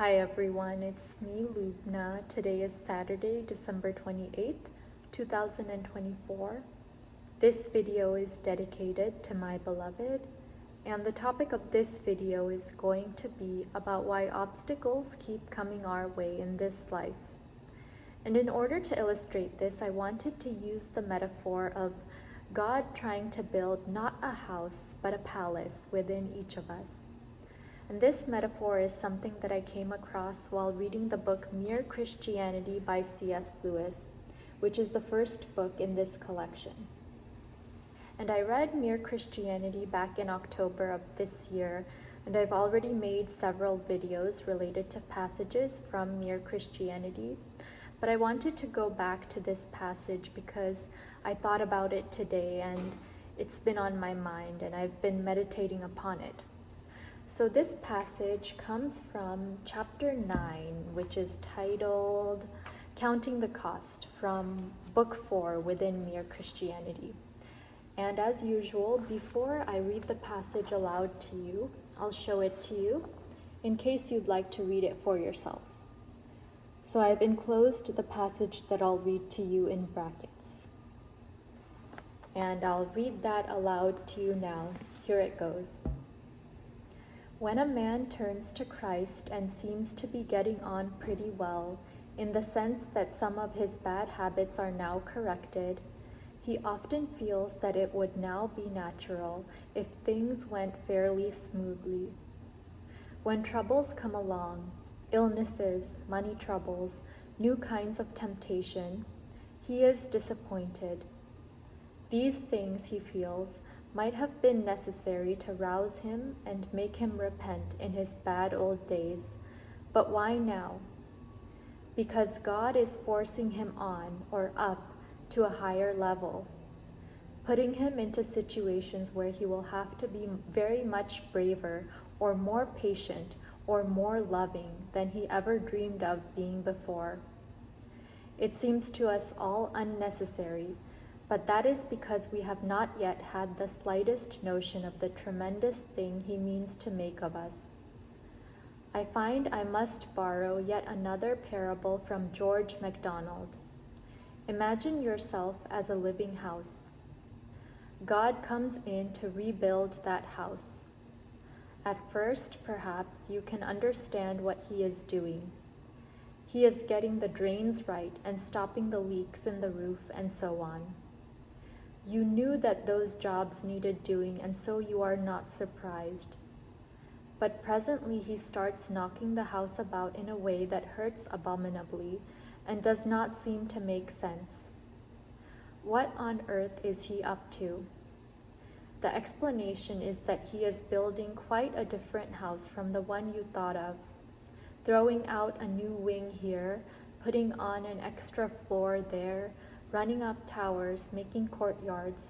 Hi everyone, it's me, Lubna. Today is Saturday, December 28th, 2024. This video is dedicated to my beloved, and the topic of this video is going to be about why obstacles keep coming our way in this life. And in order to illustrate this, I wanted to use the metaphor of God trying to build not a house, but a palace within each of us. And this metaphor is something that I came across while reading the book Mere Christianity by C.S. Lewis, which is the first book in this collection. And I read Mere Christianity back in October of this year, and I've already made several videos related to passages from Mere Christianity. But I wanted to go back to this passage because I thought about it today and it's been on my mind and I've been meditating upon it. So this passage comes from chapter 9, which is titled Counting the Cost, from book 4 within Mere Christianity. And as usual, before I read the passage aloud to you, I'll show it to you in case you'd like to read it for yourself. So I've enclosed the passage that I'll read to you in brackets. And I'll read that aloud to you now. Here it goes. When a man turns to Christ and seems to be getting on pretty well, in the sense that some of his bad habits are now corrected, he often feels that it would now be natural if things went fairly smoothly. When troubles come along, illnesses, money troubles, new kinds of temptation, he is disappointed. These things, he feels, might have been necessary to rouse him and make him repent in his bad old days. But why now? Because God is forcing him on or up to a higher level, putting him into situations where he will have to be very much braver or more patient or more loving than he ever dreamed of being before. It seems to us all unnecessary, but that is because we have not yet had the slightest notion of the tremendous thing he means to make of us. I find I must borrow yet another parable from George MacDonald. Imagine yourself as a living house. God comes in to rebuild that house. At first, perhaps, you can understand what he is doing. He is getting the drains right and stopping the leaks in the roof and so on. You knew that those jobs needed doing, and so you are not surprised. But presently he starts knocking the house about in a way that hurts abominably and does not seem to make sense. What on earth is he up to? The explanation is that he is building quite a different house from the one you thought of, throwing out a new wing here, putting on an extra floor there, running up towers, making courtyards.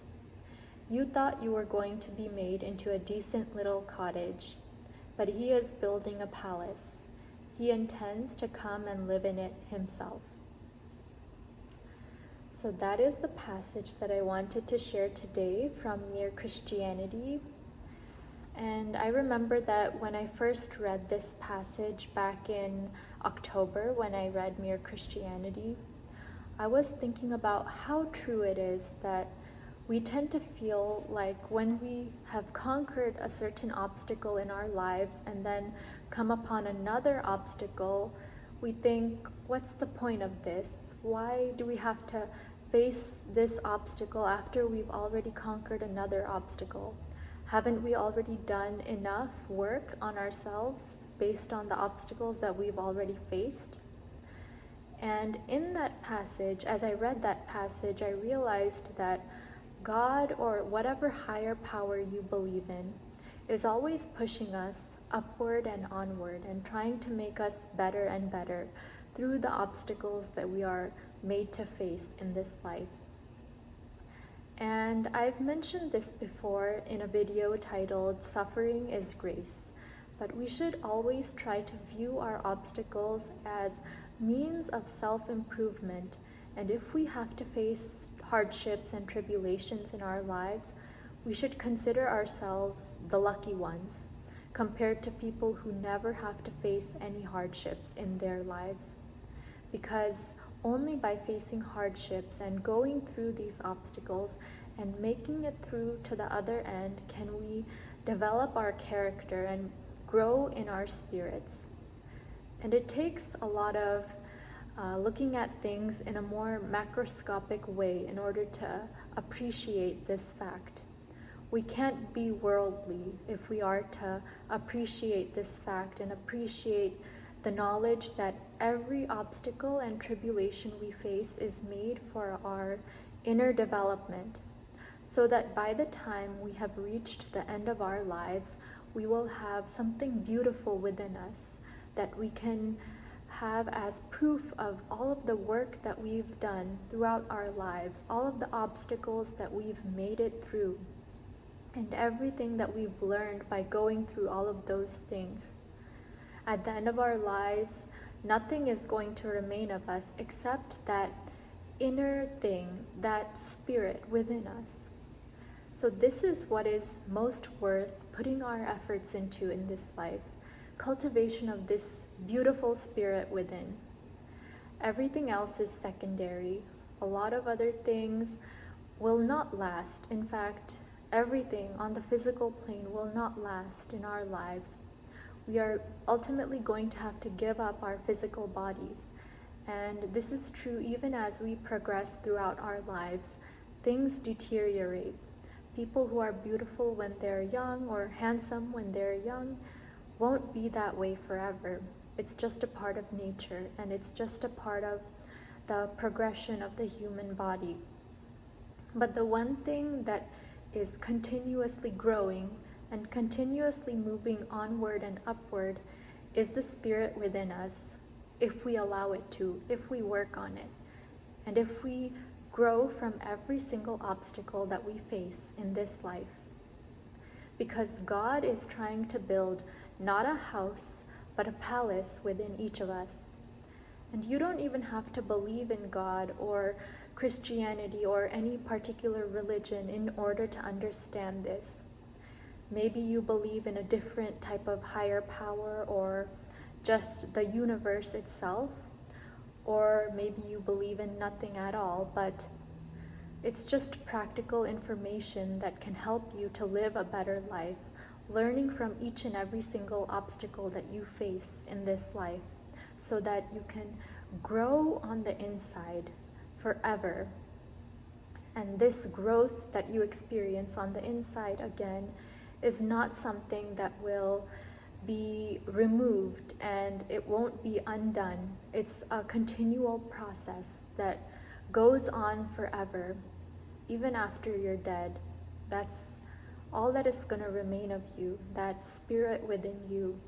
You thought you were going to be made into a decent little cottage, but he is building a palace. He intends to come and live in it himself. So that is the passage that I wanted to share today from Mere Christianity. And I remember that when I first read this passage back in October, when I read Mere Christianity, I was thinking about how true it is that we tend to feel like when we have conquered a certain obstacle in our lives and then come upon another obstacle, we think, what's the point of this? Why do we have to face this obstacle after we've already conquered another obstacle? Haven't we already done enough work on ourselves based on the obstacles that we've already faced? And in that passage, as I read that passage, I realized that God, or whatever higher power you believe in, is always pushing us upward and onward and trying to make us better and better through the obstacles that we are made to face in this life. And I've mentioned this before in a video titled Suffering is Grace, but we should always try to view our obstacles as means of self-improvement, and if we have to face hardships and tribulations in our lives, we should consider ourselves the lucky ones, compared to people who never have to face any hardships in their lives. Because only by facing hardships and going through these obstacles and making it through to the other end can we develop our character and grow in our spirits. And it takes a lot of looking at things in a more macroscopic way in order to appreciate this fact. We can't be worldly if we are to appreciate this fact and appreciate the knowledge that every obstacle and tribulation we face is made for our inner development, so that by the time we have reached the end of our lives, we will have something beautiful within us that we can have as proof of all of the work that we've done throughout our lives, all of the obstacles that we've made it through, and everything that we've learned by going through all of those things. At the end of our lives, nothing is going to remain of us except that inner thing, that spirit within us. So this is what is most worth putting our efforts into in this life, cultivation of this beautiful spirit within. Everything else is secondary. A lot of other things will not last. In fact, everything on the physical plane will not last in our lives. We are ultimately going to have to give up our physical bodies. And this is true even as we progress throughout our lives. Things deteriorate. People who are beautiful when they're young or handsome when they're young won't be that way forever. It's just a part of nature, and it's just a part of the progression of the human body. But the one thing that is continuously growing and continuously moving onward and upward is the spirit within us, if we allow it to, if we work on it, and if we grow from every single obstacle that we face in this life. Because God is trying to build not a house, but a palace within each of us. And you don't even have to believe in God or Christianity or any particular religion in order to understand this. Maybe you believe in a different type of higher power or just the universe itself, or maybe you believe in nothing at all, but it's just practical information that can help you to live a better life, learning from each and every single obstacle that you face in this life, so that you can grow on the inside forever. And this growth that you experience on the inside, again, is not something that will be removed and it won't be undone. It's a continual process that goes on forever, even after you're dead. That's all that is going to remain of you, that spirit within you.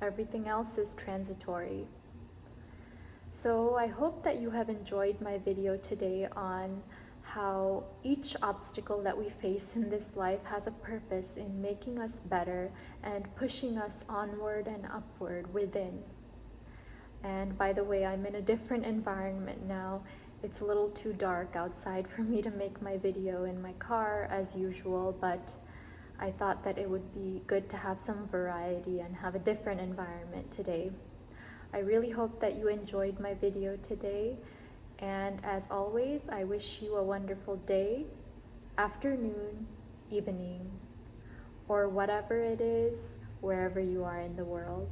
Everything else is transitory. So I hope that you have enjoyed my video today on how each obstacle that we face in this life has a purpose in making us better and pushing us onward and upward within. And by the way, I'm in a different environment now. It's a little too dark outside for me to make my video in my car as usual, but I thought that it would be good to have some variety and have a different environment today. I really hope that you enjoyed my video today. And as always, I wish you a wonderful day, afternoon, evening, or whatever it is, wherever you are in the world.